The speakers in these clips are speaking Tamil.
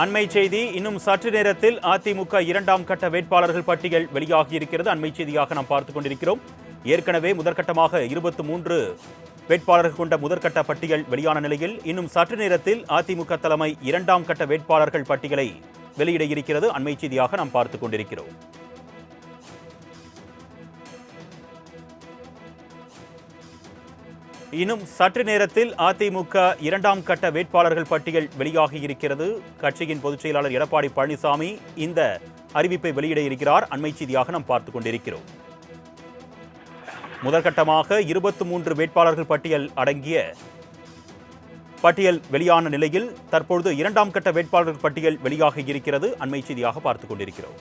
அண்மை செய்தி. இன்னும் சற்று நேரத்தில் அதிமுக இரண்டாம் கட்ட வேட்பாளர்கள் பட்டியல் வெளியாகியிருக்கிறது. அண்மை செய்தியாக நாம் பார்த்துக் கொண்டிருக்கிறோம். ஏற்கனவே முதற்கட்டமாக 23 வேட்பாளர்கள் கொண்ட முதற்கட்ட பட்டியல் வெளியான நிலையில் இன்னும் சற்று நேரத்தில் அதிமுக தலைமை இரண்டாம் கட்ட வேட்பாளர்கள் பட்டியலை வெளியிட இருக்கிறது. அண்மை செய்தியாக நாம் பார்த்துக் கொண்டிருக்கிறோம். இன்னும் சற்று நேரத்தில் அதிமுக இரண்டாம் கட்ட வேட்பாளர்கள் பட்டியல் வெளியாகி இருக்கிறது. கட்சியின் பொதுச் செயலாளர் எடப்பாடி பழனிசாமி இந்த அறிவிப்பை வெளியிட இருக்கிறார். அண்மை செய்தியாக நாம் பார்த்துக் கொண்டிருக்கிறோம். முதற்கட்டமாக 23 வேட்பாளர்கள் பட்டியல் அடங்கிய பட்டியல் வெளியான நிலையில் தற்பொழுது இரண்டாம் கட்ட வேட்பாளர்கள் பட்டியல் வெளியாகி இருக்கிறது. அண்மை செய்தியாக பார்த்துக் கொண்டிருக்கிறோம்.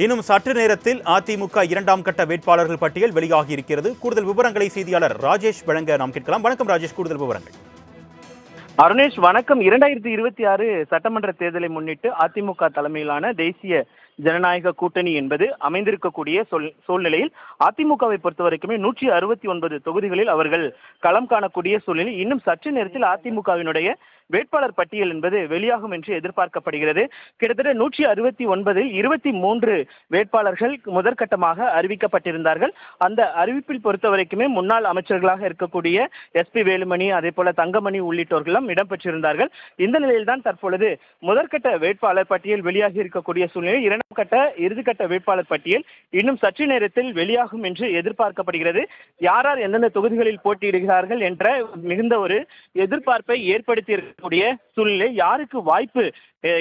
இன்னும் சற்று நேரத்தில் அதிமுக இரண்டாம் கட்ட வேட்பாளர்கள் பட்டியல் வெளியாகி இருக்கிறது. கூடுதல் விவரங்களை செய்தியாளர் ராஜேஷ் வழங்க நாம் கேட்கலாம். வணக்கம் ராஜேஷ், கூடுதல் விவரங்கள். அருணேஷ் வணக்கம். 2026 சட்டமன்ற தேர்தலை முன்னிட்டு அதிமுக தலைமையிலான தேசிய ஜனநாயக கூட்டணி என்பது அமைந்திருக்கக்கூடிய சூழ்நிலையில் அதிமுகவை பொறுத்தவரைக்குமே 169 தொகுதிகளில் அவர்கள் களம் காணக்கூடிய சூழ்நிலை. இன்னும் சற்று நேரத்தில் அதிமுகவினுடைய வேட்பாளர் பட்டியல் என்பது வெளியாகும் என்று எதிர்பார்க்கப்படுகிறது. கிட்டத்தட்ட 169இல் 23 வேட்பாளர்கள் முதற்கட்டமாக அறிவிக்கப்பட்டிருந்தார்கள். அந்த அறிவிப்பில் பொறுத்தவரைக்குமே முன்னாள் அமைச்சர்களாக இருக்கக்கூடிய SP வேலுமணி, அதே போல தங்கமணி உள்ளிட்டோர்களும் இடம்பெற்றிருந்தார்கள். இந்த நிலையில்தான் தற்பொழுது முதற்கட்ட வேட்பாளர் பட்டியல் வெளியாகி இருக்கக்கூடிய சூழ்நிலை. இரண்டாம் கட்ட இறுதிக்கட்ட வேட்பாளர் பட்டியல் இன்னும் சற்று நேரத்தில் வெளியாகும் என்று எதிர்பார்க்கப்படுகிறது. யார் யார் எந்தெந்த தொகுதிகளில் போட்டியிடுகிறார்கள் என்ற மிகுந்த ஒரு எதிர்பார்ப்பை ஏற்படுத்தி கூடிய சூழ்நிலை, யாருக்கு வாய்ப்பு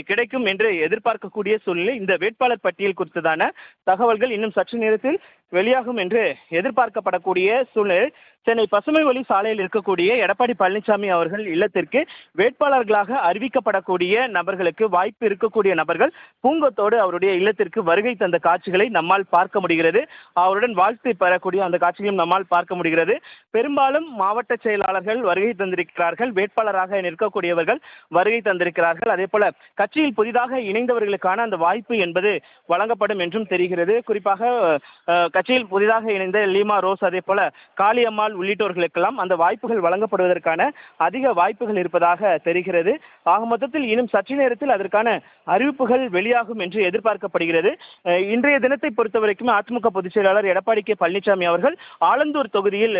கிடைக்கும் என்று எதிர்பார்க்கக்கூடிய சூழ்நிலை. இந்த வேட்பாளர் பட்டியல் குறித்ததான தகவல்கள் இன்னும் சற்று நேரத்தில் வெளியாகும் என்று எதிர்பார்க்கப்படக்கூடிய சூழ்நிலை. சென்னை பசுமை வழி சாலையில் இருக்கக்கூடிய எடப்பாடி பழனிசாமி அவர்கள் இல்லத்திற்கு வேட்பாளர்களாக அறிவிக்கப்படக்கூடிய நபர்களுக்கு வாய்ப்பு இருக்கக்கூடிய நபர்கள் பூங்கொத்தோடு அவருடைய இல்லத்திற்கு வருகை தந்த காட்சிகளை நம்மால் பார்க்க முடிகிறது. அவருடன் வாழ்த்து பெறக்கூடிய அந்த காட்சிகளையும் நம்மால் பார்க்க முடிகிறது. பெரும்பாலும் மாவட்ட செயலாளர்கள் வருகை தந்திருக்கிறார்கள், வேட்பாளராக நிற்கக்கூடியவர்கள் வருகை தந்திருக்கிறார்கள். அதே போல கட்சியில் புதிதாக இணைந்தவர்களுக்கான அந்த வாய்ப்பு என்பது வழங்கப்படும் என்றும் தெரிகிறது. குறிப்பாக கட்சியில் புதிதாக இணைந்த லீமா ரோஸ், அதே போல காளியம்மாள் உள்ளிட்டோர்களுக்கெல்லாம் அந்த வாய்ப்புகள் வழங்கப்படுவதற்கான அதிக வாய்ப்புகள் இருப்பதாக தெரிகிறது. ஆக மொத்தத்தில் இன்னும் சற்று நேரத்தில் அதற்கான அறிவிப்புகள் வெளியாகும் என்று எதிர்பார்க்கப்படுகிறது. இன்றைய தினத்தை பொறுத்தவரைக்கும் அதிமுக பொதுச் செயலாளர் எடப்பாடி கே பழனிசாமி அவர்கள் ஆலந்தூர் தொகுதியில்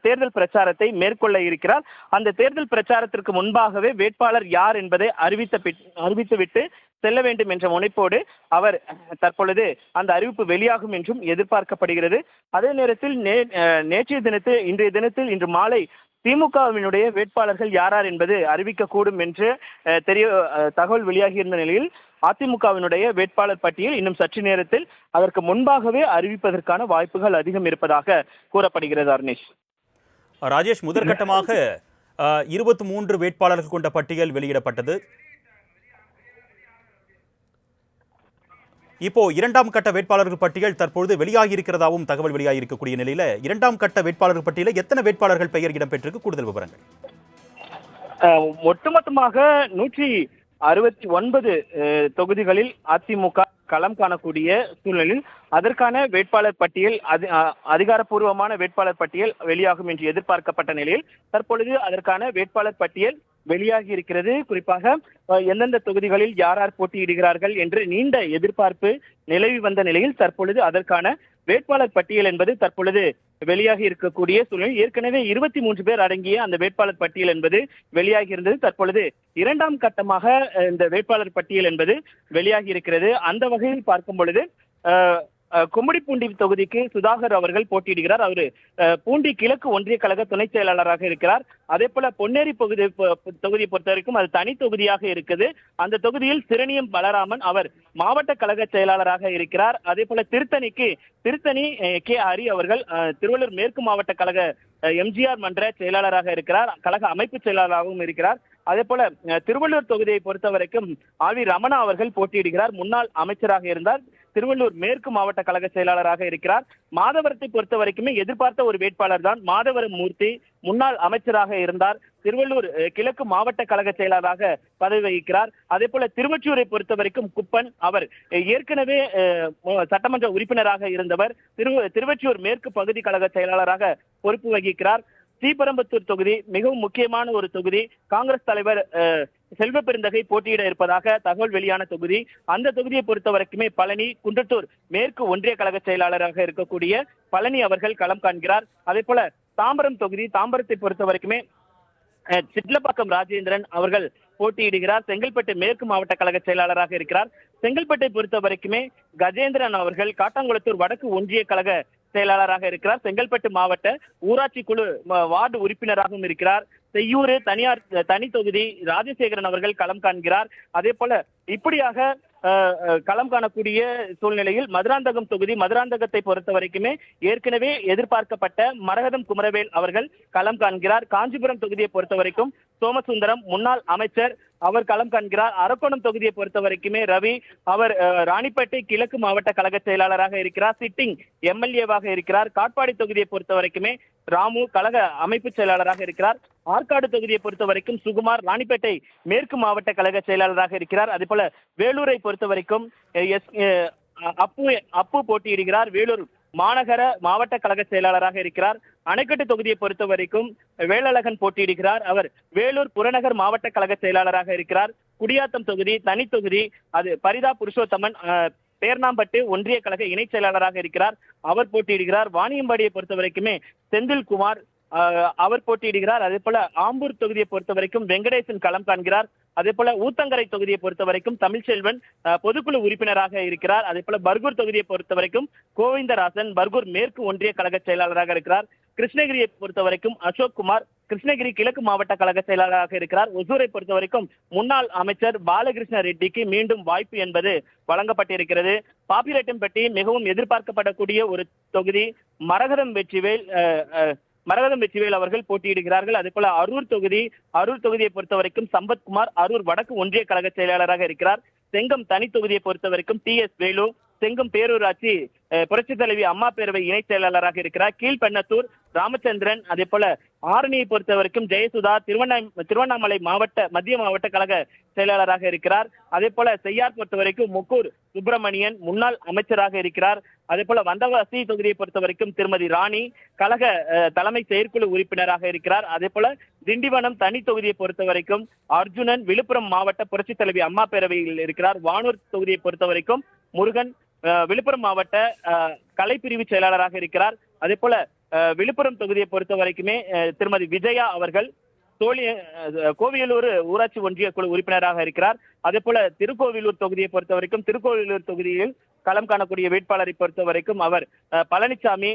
தேர்தல் பிரச்சாரத்தை மேற்கொள்ள இருக்கிறார். அந்த தேர்தல் பிரச்சாரத்திற்கு முன்பாகவே வேட்பாளர் யார் என்பதை அறிவித்துவிட்டு செல்ல வேண்டும் என்ற முனைப்போடு அவர் தற்பொழுது அந்த அறிவிப்பு வெளியாகும் என்றும் எதிர்பார்க்கப்படுகிறது. அதே நேரத்தில் இன்றைய தினத்தில் இன்று மாலை திமுகவினுடைய வேட்பாளர்கள் யார் என்பது அறிவிக்கக்கூடும் என்று தகவல் வெளியாகியிருந்த நிலையில் அதிமுகவினுடைய வேட்பாளர் பட்டியல் இன்னும் சற்று நேரத்தில் அதற்கு முன்பாகவே அறிவிப்பதற்கான வாய்ப்புகள் அதிகம் இருப்பதாக கூறப்படுகிறது. அர்னேஷ், ராஜேஷ், முதற்கட்டமாக 23 வேட்பாளர்கள் கொண்ட பட்டியல் வெளியிடப்பட்டது. இப்போ இரண்டாம் கட்ட வேட்பாளர்கள் பட்டியல் தற்பொழுது வெளியாகி இருக்கிறதாவும் தகவல் வெளியாகி இருக்கக்கூடிய நிலையில இரண்டாம் கட்ட வேட்பாளர்கள் பட்டியலில் எத்தனை வேட்பாளர்கள் பெயர் இடம்பெற்றிருக்கு? கூடுதல் விவரங்கள். ஒட்டுமொத்தமாக 169 தொகுதிகளில் அதிமுக களம் காணக்கூடிய சூழ்நிலையில் அதற்கான வேட்பாளர் பட்டியல் அதிகாரப்பூர்வமான வேட்பாளர் பட்டியல் வெளியாகும் என்று எதிர்பார்க்கப்பட்ட நிலையில் தற்பொழுது அதற்கான வேட்பாளர் பட்டியல் வெளியாகி இருக்கிறது. குறிப்பாக எந்தெந்த தொகுதிகளில் யார் யார் போட்டியிடுகிறார்கள் என்று நீண்ட எதிர்பார்ப்பு நிலவி வந்த நிலையில் தற்பொழுது அதற்கான வேட்பாளர் பட்டியல் என்பது தற்பொழுது வெளியாகி இருக்கக்கூடிய சூழ்நிலை. ஏற்கனவே 23 பேர் அடங்கிய அந்த வேட்பாளர் பட்டியல் என்பது வெளியாகி இருந்தது. தற்பொழுது இரண்டாம் கட்டமாக இந்த வேட்பாளர் பட்டியல் என்பது வெளியாகி இருக்கிறது. அந்த வகையில் பார்க்கும் பொழுது கும்மிடிப்பூண்டி தொகுதிக்கு சுதாகர் அவர்கள் போட்டியிடுகிறார். அவரு பூண்டி கிழக்கு ஒன்றிய கழக துணை செயலாளராக இருக்கிறார். அதே போல பொன்னேரி தொகுதியை பொறுத்த வரைக்கும் அது தனி தொகுதியாக இருக்குது. அந்த தொகுதியில் சிரணியம் பலராமன் அவர் மாவட்ட கழக செயலாளராக இருக்கிறார். அதே போல திருத்தணி கே ஹரி அவர்கள் திருவள்ளூர் மேற்கு மாவட்ட கழக எம்ஜிஆர் மன்ற செயலாளராக இருக்கிறார், கழக அமைப்பு செயலாளராகவும் இருக்கிறார். அதே போல திருவள்ளூர் தொகுதியை பொறுத்த வரைக்கும் RV ரமணா அவர்கள் போட்டியிடுகிறார், முன்னாள் அமைச்சராக இருந்தார். திருவள்ளூர் மேற்கு மாவட்ட கழக செயலாளராக இருக்கிறார். மாதவரத்தை பொறுத்த வரைக்குமே எதிர்பார்த்த ஒரு வேட்பாளர் தான். மாதவரம் மூர்த்தி முன்னாள் அமைச்சராக இருந்தார். திருவள்ளூர் கிழக்கு மாவட்ட கழக செயலாளராக பதவி வகிக்கிறார். அதே போல திருவொற்றியூரை பொறுத்த வரைக்கும் குப்பன், அவர் ஏற்கனவே சட்டமன்ற உறுப்பினராக இருந்தவர். திருவொற்றியூர் மேற்கு பகுதி கழக செயலாளராக பொறுப்பு வகிக்கிறார். ஸ்ரீபெரும்புத்தூர் தொகுதி மிகவும் முக்கியமான ஒரு தொகுதி. காங்கிரஸ் தலைவர் செல்வ பெருந்தகை போட்டியிட இருப்பதாக தகவல் வெளியான தொகுதி. அந்த தொகுதியை பொறுத்த வரைக்குமே பழனி, குன்றத்தூர் மேற்கு ஒன்றிய கழக செயலாளராக இருக்கக்கூடிய பழனி அவர்கள் களம் காண்கிறார். அதே போல தாம்பரம் தொகுதி, தாம்பரத்தை பொறுத்த வரைக்குமே சிட்லப்பாக்கம் ராஜேந்திரன் அவர்கள் போட்டியிடுகிறார். செங்கல்பட்டு மேற்கு மாவட்ட கழக செயலாளராக இருக்கிறார். செங்கல்பட்டை பொறுத்த வரைக்குமே கஜேந்திரன் அவர்கள் காட்டாங்குளத்தூர் வடக்கு ஒன்றிய கழக செயலாளராக இருக்கிறார். செங்கல்பட்டு மாவட்ட ஊராட்சி குழு வார்டு உறுப்பினராகவும் இருக்கிறார். செய்யூர் தனியார் தனி தொகுதி ராஜசேகரன் அவர்கள் களம் காண்கிறார். அதே போல இப்படியாக களம் காணக்கூடிய சூழ்நிலையில் மதுராந்தகம் தொகுதி, மதுராந்தகத்தை பொறுத்த வரைக்குமே ஏற்கனவே எதிர்பார்க்கப்பட்ட மரகதம் குமரவேல் அவர்கள் களம் காண்கிறார். காஞ்சிபுரம் தொகுதியை பொறுத்த வரைக்கும் சோமசுந்தரம் முன்னாள் அமைச்சர் அவர் களம் காண்கிறார். அரக்கோணம் தொகுதியை பொறுத்த வரைக்குமே ரவி, அவர் ராணிப்பேட்டை கிழக்கு மாவட்ட கழக செயலாளராக இருக்கிறார். சிட்டிங் எம்எல்ஏவாக இருக்கிறார். காட்பாடி தொகுதியை பொறுத்த வரைக்குமே ராமு கழக அமைப்பு செயலாளராக இருக்கிறார். ஆற்காடு தொகுதியை பொறுத்த வரைக்கும் சுகுமார் ராணிப்பேட்டை மேற்கு மாவட்ட கழக செயலாளராக இருக்கிறார். அதே போல வேலூரை பொறுத்த வரைக்கும் அப்பு போட்டியிடுகிறார். வேலூர் மாநகர மாவட்ட கழக செயலாளராக இருக்கிறார். அணைக்கட்டு தொகுதியை பொறுத்த வரைக்கும் வேலழகன் போட்டியிடுகிறார். அவர் வேலூர் புறநகர் மாவட்ட கழக செயலாளராக இருக்கிறார். குடியாத்தம் தொகுதி தனி தொகுதி, அது பரிதா புருஷோத்தமன் பேர்ணாம்பட்டு ஒன்றிய கழக இணை செயலாளராக இருக்கிறார். அவர் போட்டியிடுகிறார். வாணியம்பாடியை பொறுத்த வரைக்குமே செந்தில்குமார் அவர் போட்டியிடுகிறார். அதே போல ஆம்பூர் தொகுதியை பொறுத்த வரைக்கும் வெங்கடேசன் களம் காண்கிறார். அதே போல ஊத்தங்கரை தொகுதியை பொறுத்த வரைக்கும் தமிழ்ச்செல்வன் பொதுக்குழு உறுப்பினராக இருக்கிறார். அதே போல பர்கூர் தொகுதியை பொறுத்த வரைக்கும் கோவிந்தராசன் பர்கூர் மேற்கு ஒன்றிய கழக செயலாளராக இருக்கிறார். கிருஷ்ணகிரியை பொறுத்த வரைக்கும் அசோக் குமார் கிருஷ்ணகிரி கிழக்கு மாவட்ட கழக செயலாளராக இருக்கிறார். ஒசூரை பொறுத்த வரைக்கும் முன்னாள் அமைச்சர் பாலகிருஷ்ண ரெட்டிக்கு மீண்டும் வாய்ப்பு என்பது வழங்கப்பட்டிருக்கிறது. பாப்பிரெட்டம்பட்டி மிகவும் எதிர்பார்க்கப்படக்கூடிய ஒரு தொகுதி. மரகதம் வெற்றிவேல் அவர்கள் போட்டியிடுகிறார்கள். அதே போல அரூர் தொகுதியை பொறுத்த வரைக்கும் சம்பத்குமார் அரூர் வடக்கு ஒன்றிய கழக செயலாளராக இருக்கிறார். செங்கம் தனி தொகுதியை பொறுத்த வரைக்கும் TS வேலு செங்கம் பேரூராட்சி புரட்சி தலைவி அம்மா பேரவை இணை செயலாளராக இருக்கிறார். கீழ்பெண்ணத்தூர் ராமச்சந்திரன், அதே போல ஆரணியை பொறுத்த வரைக்கும் ஜெயசுதா திருவண்ணாமலை மத்திய மாவட்ட கழக செயலாளராக இருக்கிறார். அதே போல செய்யார் பொறுத்த வரைக்கும் முக்கூர் சுப்பிரமணியன் முன்னாள் அமைச்சராக இருக்கிறார். அதே போல வந்தவாசி தொகுதியை பொறுத்த வரைக்கும் திருமதி ராணி கழக தலைமை செயற்குழு உறுப்பினராக இருக்கிறார். அதே போல திண்டிவனம் தனி தொகுதியை பொறுத்த வரைக்கும் அர்ஜுனன் விழுப்புரம் மாவட்ட புரட்சி தலைவி அம்மா பேரவையில் இருக்கிறார். வானூர் தொகுதியை பொறுத்த வரைக்கும் முருகன் விழுப்புரம் மாவட்ட கலைப்பிரிவு செயலாளராக இருக்கிறார். அதே போல விழுப்புரம் தொகுதியை பொறுத்த வரைக்குமே திருமதி விஜயா அவர்கள் கோவிலூர் ஊராட்சி ஒன்றிய குழு உறுப்பினராக இருக்கிறார். அதே போல திருக்கோவிலூர் தொகுதியை பொறுத்த வரைக்கும் திருக்கோவிலூர் தொகுதியில் களம் காணக்கூடிய வேட்பாளரை பொறுத்த வரைக்கும் அவர் பழனிசாமி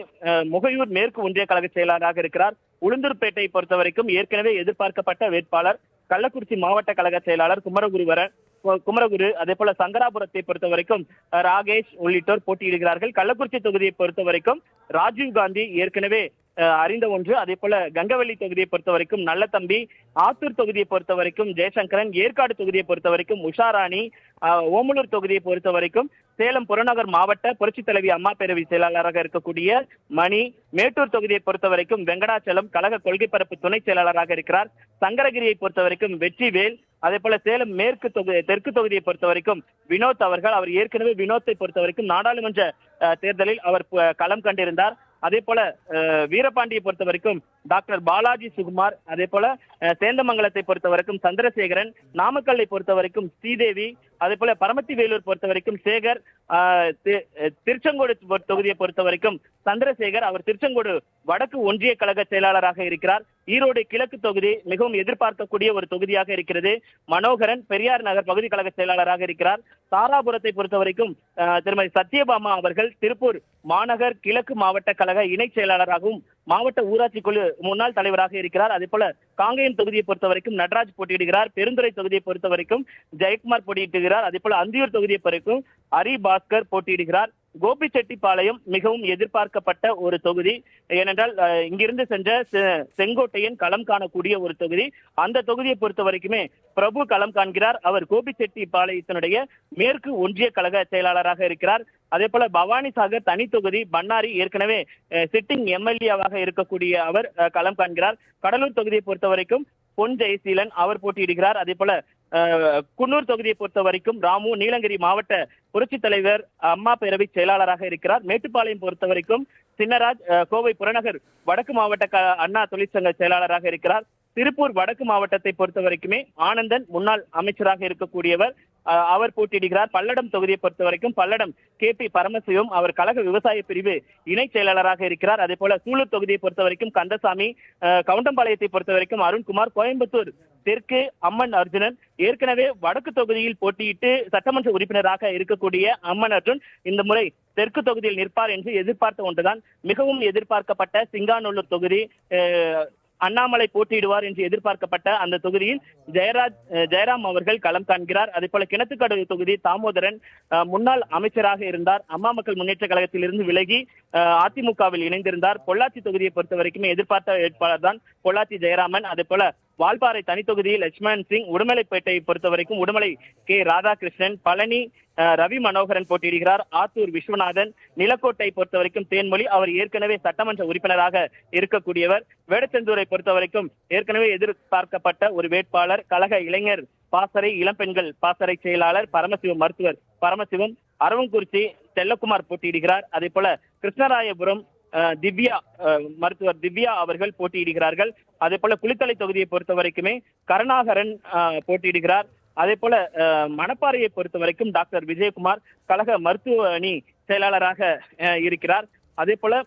முகையூர் மேற்கு ஒன்றிய கழக செயலாளராக இருக்கிறார். உளுந்தூர்பேட்டை பொறுத்த வரைக்கும் ஏற்கனவே எதிர்பார்க்கப்பட்ட வேட்பாளர் கள்ளக்குறிச்சி மாவட்ட கழக செயலாளர் குமரகுரு. அதே போல சங்கராபுரத்தை பொறுத்த வரைக்கும் ராகேஷ் உள்ளிட்டோர் போட்டியிடுகிறார்கள். கள்ளக்குறிச்சி தொகுதியை பொறுத்த வரைக்கும் ராஜீவ் காந்தி ஏற்கனவே அறிந்த ஒன்று. அதே போல கங்கவள்ளி தொகுதியை பொறுத்த வரைக்கும் நல்ல தம்பி, ஆத்தூர் தொகுதியை பொறுத்த வரைக்கும் ஜெயசங்கரன், ஏற்காடு தொகுதியை பொறுத்த வரைக்கும் உஷாராணி, ஓமலூர் தொகுதியை பொறுத்த வரைக்கும் சேலம் புறநகர் மாவட்ட புரட்சி தலைவி அம்மா பேரவை செயலாளராக இருக்கக்கூடிய மணி, மேட்டூர் தொகுதியை பொறுத்த வரைக்கும் வெங்கடாச்சலம் கழக கொள்கை பரப்பு துணை செயலாளராக இருக்கிறார். சங்கரகிரியை பொறுத்த வரைக்கும் வெற்றிவேல், அதே போல சேலம் தெற்கு தொகுதியை பொறுத்த வரைக்கும் வினோத் அவர்கள். அவர் ஏற்கனவே வினோத்தை பொறுத்த வரைக்கும் நாடாளுமன்ற தேர்தலில் அவர் களம் கண்டிருந்தார். அதே போல வீரபாண்டியை பொறுத்த வரைக்கும் டாக்டர் பாலாஜி சுகுமார், அதே போல சேந்தமங்கலத்தை பொறுத்த வரைக்கும் சந்திரசேகரன், நாமக்கல்லை பொறுத்த வரைக்கும் ஸ்ரீதேவி, அதே போல பரமத்தி வேலூர் பொறுத்த வரைக்கும் சேகர், திருச்செங்கோடு தொகுதியை பொறுத்த வரைக்கும் சந்திரசேகர், அவர் திருச்செங்கோடு வடக்கு ஒன்றிய கழக செயலாளராக இருக்கிறார். ஈரோடு கிழக்கு தொகுதி மிகவும் எதிர்பார்க்கக்கூடிய ஒரு தொகுதியாக இருக்கிறது. மனோகரன் பெரியார் நகர் பகுதி கழக செயலாளராக இருக்கிறார். தாராபுரத்தை பொறுத்த வரைக்கும் திருமதி சத்யபாமா அவர்கள் திருப்பூர் மாநகர் கிழக்கு மாவட்ட கழக இணை செயலாளராகவும் மாவட்ட ஊராட்சி குழு முன்னாள் தலைவராக இருக்கிறார். அதே போல காங்கேயம் தொகுதியை பொறுத்த வரைக்கும் நடராஜ் போட்டியிடுகிறார். பெருந்துறை தொகுதியை பொறுத்த வரைக்கும் ஜெயக்குமார் போட்டியிடுகிறார். அதே போல அந்தியூர் தொகுதியை பொறுக்கும் ஹரி பாஸ்கர் போட்டியிடுகிறார். கோபிச்செட்டிப்பாளையம் மிகவும் எதிர்பார்க்கப்பட்ட ஒரு தொகுதி. ஏனென்றால் இங்கிருந்து சென்ற செங்கோட்டையன் களம் காணக்கூடிய ஒரு தொகுதி. அந்த தொகுதியை பொறுத்த வரைக்குமே பிரபு களம் காண்கிறார். அவர் கோபிச்செட்டிப்பாளையத்தினுடைய மேற்கு ஒன்றிய கழக செயலாளராக இருக்கிறார். அதே போல பவானி சாகர் தனி தொகுதி பன்னாரி ஏற்கனவே சிட்டிங் எம்எல்ஏவாக இருக்கக்கூடிய அவர் களம் காண்கிறார். கடலூர் தொகுதியை பொறுத்த வரைக்கும் பொன் ஜெயசீலன் அவர் போட்டியிடுகிறார். அதே போல குன்னூர் தொகுதியை பொறுத்த வரைக்கும் ராமு நீலகிரி மாவட்ட புரட்சி தலைவர் அம்மா பேரவை செயலாளராக இருக்கிறார். மேட்டுப்பாளையம் பொறுத்த வரைக்கும் சின்னராஜ் கோவை புறநகர் வடக்கு மாவட்ட அண்ணா தொழிற்சங்க செயலாளராக இருக்கிறார். திருப்பூர் வடக்கு மாவட்டத்தை பொறுத்த வரைக்குமே ஆனந்தன் முன்னாள் அமைச்சராக இருக்கக்கூடியவர் அவர் போட்டியிடுகிறார். பல்லடம் தொகுதியை பொறுத்த வரைக்கும் பல்லடம் KP பரமசிவம் அவர் கழக விவசாய பிரிவு இணை செயலாளராக இருக்கிறார். அதே போல சூலூர் தொகுதியை பொறுத்த வரைக்கும் கந்தசாமி, கவுண்டம்பாளையத்தை பொறுத்த வரைக்கும் அருண்குமார், கோயம்புத்தூர் தெற்கு அம்மன் அர்ஜுனன் ஏற்கனவே வடக்கு தொகுதியில் போட்டியிட்டு சட்டமன்ற உறுப்பினராக இருக்கக்கூடிய அம்மன் அர்ஜுன் இந்த முறை தெற்கு தொகுதியில் நிற்பார் என்று எதிர்பார்த்த ஒன்றுதான். மிகவும் எதிர்பார்க்கப்பட்ட சிங்காநல்லூர் தொகுதி அண்ணாமலை போட்டியிடுவார் என்று எதிர்பார்க்கப்பட்ட அந்த தொகுதியில் ஜெயராம் அவர்கள் களம் காண்கிறார். அதே போல கிணத்துக்கடவு தொகுதி தாமோதரன் முன்னாள் அமைச்சராக இருந்தார். அம்மா மக்கள் முன்னேற்ற கழகத்தில் இருந்து விலகி அதிமுகவில் இணைந்திருந்தார். பொள்ளாச்சி தொகுதியை பொறுத்த வரைக்குமே எதிர்பார்த்த வேட்பாளர் தான் பொள்ளாச்சி ஜெயராமன். அதே போல வால்பாறை தனி தொகுதியில் லட்சுமணன் சிங், உடுமலைப்பேட்டையை பொறுத்த வரைக்கும் உடுமலை K ராதாகிருஷ்ணன், பழனி ரவி மனோகரன் போட்டியிடுகிறார். ஆத்தூர் விஸ்வநாதன், நிலக்கோட்டை பொறுத்த வரைக்கும் தேன்மொழி அவர் ஏற்கனவே சட்டமன்ற உறுப்பினராக இருக்கக்கூடியவர். வேடச்செந்தூரை பொறுத்த வரைக்கும் ஏற்கனவே எதிர்பார்க்கப்பட்ட ஒரு வேட்பாளர் கழக இளைஞர் பாசறை இளம்பெண்கள் பாசறை செயலாளர் பரமசிவம் மருத்துவர் பரமசிவம். அரவங்குறிச்சி செல்லக்குமார் போட்டியிடுகிறார். அதே போல கிருஷ்ணராயபுரம் திவ்யா மருத்துவர் திவ்யா அவர்கள் போட்டியிடுகிறார்கள். அதே போல குளித்தலை தொகுதியை பொறுத்த வரைக்குமே கருணாகரன் போட்டியிடுகிறார். அதே போல மணப்பாறையை பொறுத்த வரைக்கும் டாக்டர் விஜயகுமார் கழக மருத்துவ அணி செயலாளராக இருக்கிறார். அதே போல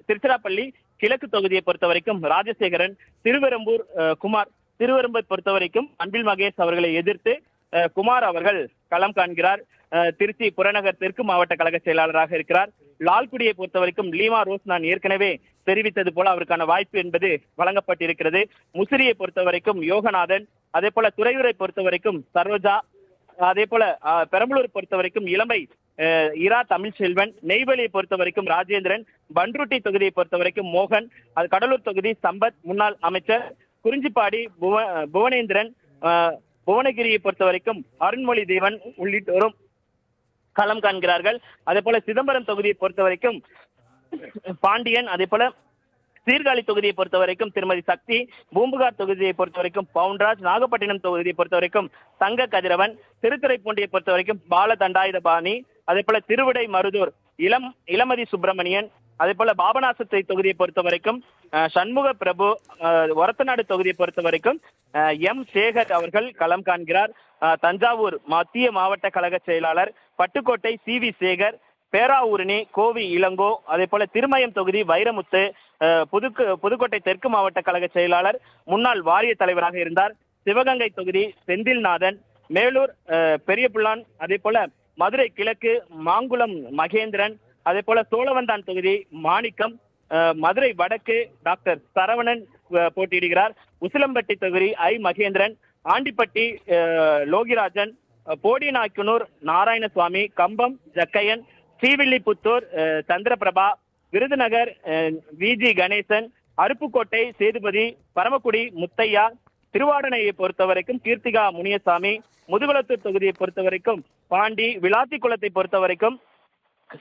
திருச்சிராப்பள்ளி கிழக்கு தொகுதியை பொறுத்த வரைக்கும் ராஜசேகரன், திருவெரும்பூர் குமார், திருவெரும்பை பொறுத்த வரைக்கும் அன்பில் மகேஷ் அவர்களை எதிர்த்து குமார் அவர்கள் களம் காண்கிறார். திருச்சி புறநகர் தெற்கு மாவட்ட கழக செயலாளராக இருக்கிறார். லால்குடியை பொறுத்த வரைக்கும் லீமா ரோஸ் நான் ஏற்கனவே தெரிவித்தது போல அவருக்கான வாய்ப்பு என்பது வழங்கப்பட்டிருக்கிறது. முசிறியை பொறுத்த வரைக்கும் யோகநாதன், அதே போல துறையூரை பொறுத்த வரைக்கும் சரோஜா, அதே போல பெரம்பலூர் பொறுத்த வரைக்கும் இளம்பை இரா தமிழ்செல்வன், நெய்வேலியை பொறுத்த வரைக்கும் ராஜேந்திரன், பன்ருட்டி தொகுதியை பொறுத்த வரைக்கும் மோகன், அது கடலூர் தொகுதி சம்பத் முன்னாள் அமைச்சர், குறிஞ்சிப்பாடி புவனேந்திரன், புவனகிரியை பொறுத்த வரைக்கும் அருண்மொழி தேவன் உள்ளிட்டோரும் களம் காண்கிறார்கள். அதே போல சிதம்பரம் தொகுதியை பொறுத்த வரைக்கும் பாண்டியன், அதே போல சீர்காழி தொகுதியை பொறுத்த வரைக்கும் திருமதி சக்தி, பூம்புகார் தொகுதியை பொறுத்த வரைக்கும் பவுன்ராஜ், நாகப்பட்டினம் தொகுதியை பொறுத்த வரைக்கும் தங்க கதிரவன், திருத்துறைப்பூண்டியை பொறுத்த வரைக்கும் பால தண்டாயுதபாணி, அதே போல திருவிடை மருதூர் இளமதி சுப்பிரமணியன், அதே போல பாபநாசத்தை தொகுதியை பொறுத்த வரைக்கும் சண்முக பிரபு, ஒரத்தநாடு தொகுதியை பொறுத்த வரைக்கும் M சேகர் அவர்கள் களம் காண்கிறார். தஞ்சாவூர் மத்திய மாவட்ட கழக செயலாளர் பட்டுக்கோட்டை CV சேகர், பேராவூரணி கோவி இளங்கோ, அதே போல திருமயம் தொகுதி வைரமுத்து, புதுக்கோட்டை தெற்கு மாவட்ட கழக செயலாளர் முன்னாள் வாரிய தலைவராக இருந்தார். சிவகங்கை தொகுதி செந்தில்நாதன், மேலூர் பெரியபுள்ளான், அதே போல மதுரை கிழக்கு மாங்குளம் மகேந்திரன், அதே போல சோழவந்தான் தொகுதி மாணிக்கம், மதுரை வடக்கு டாக்டர் சரவணன் போட்டியிடுகிறார். உசிலம்பட்டி தொகுதி I Mahendran, Andipatti Logirajan, Bodinayakanur Narayanaswamy, Cumbum Jakkaiyan, Srivilliputhur Chandraprabha, Virudhunagar VG Ganesan, Aruppukottai Sethupathi, Paramakudi Muthiah, திருவாடனையை பொறுத்த வரைக்கும் கீர்த்திகா முனியசாமி, முதுகுளத்தூர் தொகுதியை பொறுத்த வரைக்கும் பாண்டி, விளாத்திக்குளத்தை பொறுத்த வரைக்கும்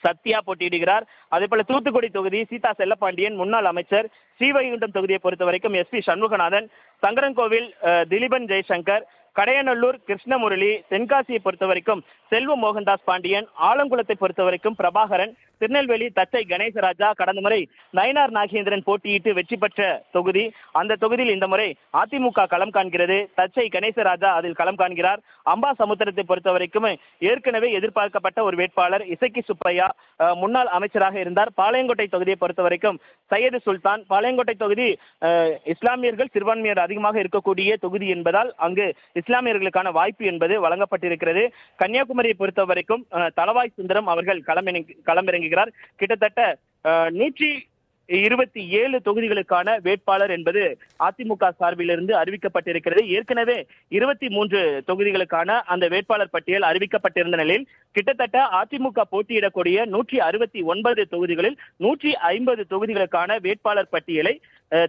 சத்யா போட்டியிடுகிறார். அதே போல தூத்துக்குடி தொகுதி சீதா செல்லப்பாண்டியன் முன்னாள் அமைச்சர், ஸ்ரீவைகுண்டம் தொகுதியை பொறுத்த வரைக்கும் SP சண்முகநாதன், சங்கரன்கோவில் திலீபன் ஜெய்சங்கர், கடையநல்லூர் கிருஷ்ணமுரளி, தென்காசியை பொறுத்த வரைக்கும் செல்வ மோகன்தாஸ் பாண்டியன், ஆலங்குளத்தை பொறுத்த வரைக்கும் பிரபாகரன், திருநெல்வேலி தச்சை கணேசராஜா கடந்த முறை நயினார் நாகேந்திரன் போட்டியிட்டு வெற்றி பெற்ற தொகுதி. அந்த தொகுதியில் இந்த முறை அதிமுக களம் காண்கிறது. தச்சை கணேசராஜா அதில் களம் காண்கிறார். அம்பா சமுத்திரத்தை பொறுத்த வரைக்கும் ஏற்கனவே எதிர்பார்க்கப்பட்ட ஒரு வேட்பாளர் இசக்கி சுப்பையா முன்னாள் அமைச்சராக இருந்தார். பாளையங்கோட்டை தொகுதியை பொறுத்த வரைக்கும் சையது சுல்தான். பாளையங்கோட்டை தொகுதி இஸ்லாமியர்கள் சிறுபான்மையர் அதிகமாக இருக்கக்கூடிய தொகுதி என்பதால் அங்கு இஸ்லாமியர்களுக்கான வாய்ப்பு என்பது வழங்கப்பட்டிருக்கிறது. கன்னியாகுமரியை பொறுத்த வரைக்கும் தளவாய் சுந்தரம் அவர்கள் களமிறங்குகிறார். கிட்டத்தட்ட 27 தொகுதிகளுக்கான வேட்பாளர் என்பது அதிமுக சார்பிலிருந்து அறிவிக்கப்பட்டிருக்கிறது. ஏற்கனவே 23 தொகுதிகளுக்கான அந்த வேட்பாளர் பட்டியல் அறிவிக்கப்பட்டிருந்த நிலையில் கிட்டத்தட்ட அதிமுக போட்டியிடக்கூடிய 169 தொகுதிகளில் 150 தொகுதிகளுக்கான வேட்பாளர் பட்டியலை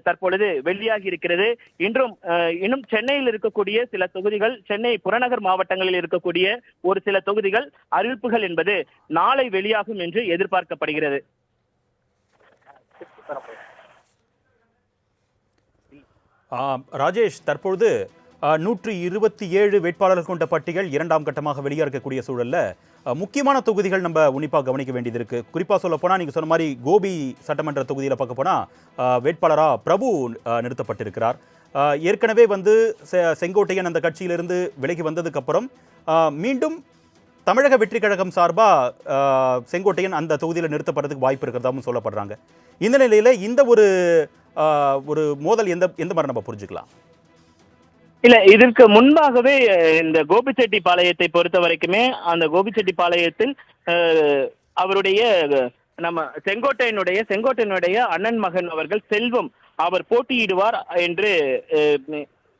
தற்பொழுது வெளியாகி இருக்கிறது. இன்னும் சென்னையில் இருக்கக்கூடிய சில தொகுதிகள், சென்னை புறநகர் மாவட்டங்களில் இருக்கக்கூடிய ஒரு சில தொகுதிகள் அறிவிப்புகள் என்பது நாளை வெளியாகும் என்று எதிர்பார்க்கப்படுகிறது. ராஜேஷ், தற்பொழுது 127 வேட்பாளர்கள் கொண்ட பட்டியல் இரண்டாம் கட்டமாக வெளியாக இருக்கக்கூடிய சூழல்ல முக்கியமான தொகுதிகள் நம்ம உன்னிப்பாக கவனிக்க வேண்டியது இருக்கு. குறிப்பாக சொல்ல போனால் நீங்கள் சொன்ன மாதிரி கோபி சட்டமன்ற தொகுதியில் பார்க்க போனால் வேட்பாளராக பிரபு நிறுத்தப்பட்டிருக்கிறார். ஏற்கனவே செங்கோட்டையன் அந்த கட்சியிலிருந்து விலகி வந்ததுக்கு அப்புறம் மீண்டும் தமிழக வெற்றி கழகம் சார்பாக செங்கோட்டையன் அந்த தொகுதியில் நிறுத்தப்படுறதுக்கு வாய்ப்பு இருக்கிறதாவும் சொல்லப்படுறாங்க. இந்த நிலையில் இந்த ஒரு மோதல் எந்த மாதிரி நம்ம புரிஞ்சுக்கலாம்? இல்ல, இதற்கு முன்பாகவே இந்த கோபிச்செட்டிப்பாளையத்தை பொறுத்த வரைக்குமே அந்த கோபிச்செட்டிப்பாளையத்தில் அவருடைய நம்ம செங்கோட்டையனுடைய அண்ணன் மகன் அவர்கள் செல்வம் அவர் போட்டியிடுவார் என்று